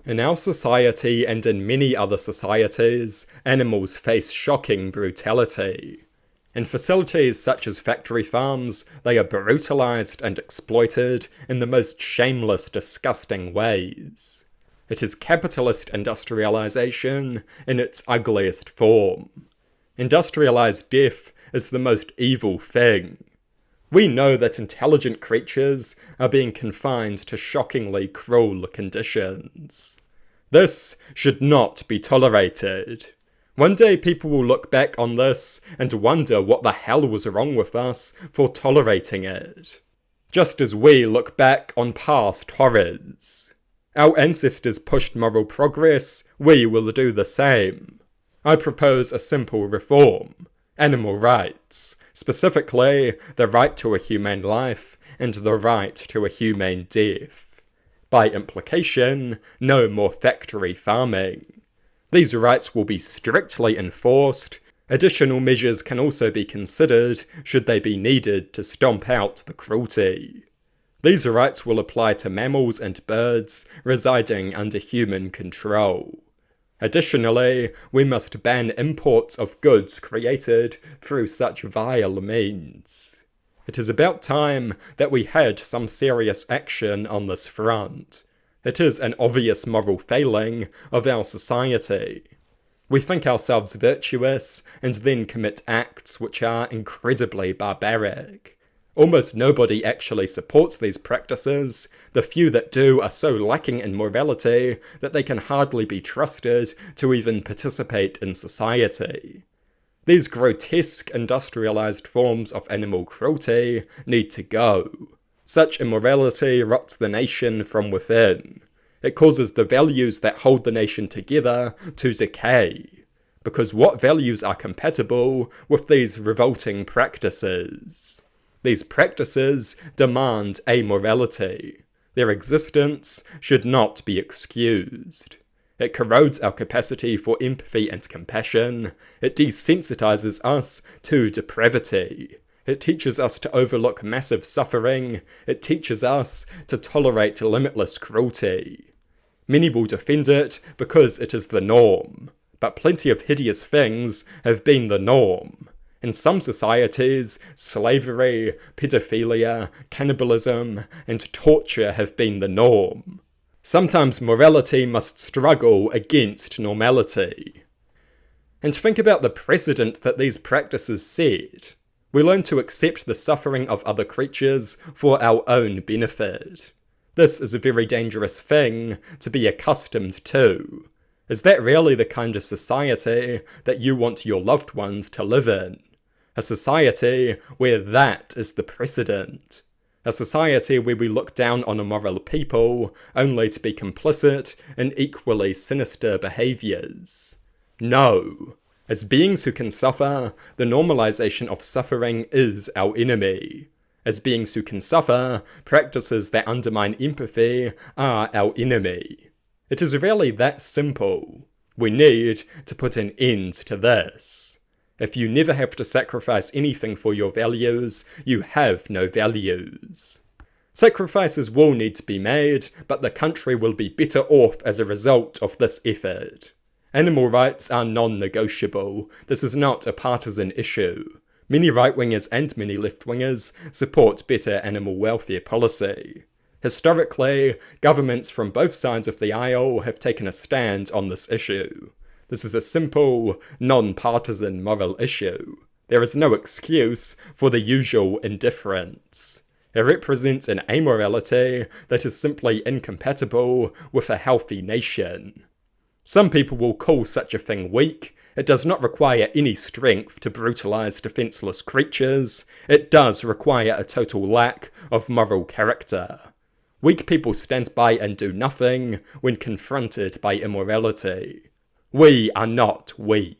In our society and in many other societies, animals face shocking brutality. In facilities such as factory farms, they are brutalized and exploited in the most shameless, disgusting ways. It is capitalist industrialization in its ugliest form. Industrialized death is the most evil thing. We know that intelligent creatures are being confined to shockingly cruel conditions. This should not be tolerated. One day people will look back on this and wonder what the hell was wrong with us for tolerating it. Just as we look back on past horrors. Our ancestors pushed moral progress, we will do the same. I propose a simple reform. Animal rights. Specifically, the right to a humane life and the right to a humane death. By implication, no more factory farming. These rights will be strictly enforced. Additional measures can also be considered should they be needed to stomp out the cruelty. These rights will apply to mammals and birds residing under human control. Additionally, we must ban imports of goods created through such vile means. It is about time that we had some serious action on this front. It is an obvious moral failing of our society. We think ourselves virtuous and then commit acts which are incredibly barbaric. Almost nobody actually supports these practices. The few that do are so lacking in morality that they can hardly be trusted to even participate in society. These grotesque industrialized forms of animal cruelty need to go. Such immorality rots the nation from within. It causes the values that hold the nation together to decay. Because what values are compatible with these revolting practices? These practices demand amorality. Their existence should not be excused. It corrodes our capacity for empathy and compassion. It desensitizes us to depravity. It teaches us to overlook massive suffering. It teaches us to tolerate limitless cruelty. Many will defend it because it is the norm. But plenty of hideous things have been the norm. In some societies, slavery, pedophilia, cannibalism, and torture have been the norm. Sometimes morality must struggle against normality. And think about the precedent that these practices set. We learn to accept the suffering of other creatures for our own benefit. This is a very dangerous thing to be accustomed to. Is that really the kind of society that you want your loved ones to live in? A society where that is the precedent. A society where we look down on immoral people only to be complicit in equally sinister behaviours. No. As beings who can suffer, the normalization of suffering is our enemy. As beings who can suffer, practices that undermine empathy are our enemy. It is really that simple. We need to put an end to this. If you never have to sacrifice anything for your values, you have no values. Sacrifices will need to be made, but the country will be better off as a result of this effort. Animal rights are non-negotiable. This is not a partisan issue. Many right-wingers and many left-wingers support better animal welfare policy. Historically, governments from both sides of the aisle have taken a stand on this issue. This is a simple, non-partisan moral issue. There is no excuse for the usual indifference. It represents an amorality that is simply incompatible with a healthy nation. Some people will call such a thing weak. It does not require any strength to brutalize defenseless creatures. It does require a total lack of moral character. Weak people stand by and do nothing when confronted by immorality. We are not weak.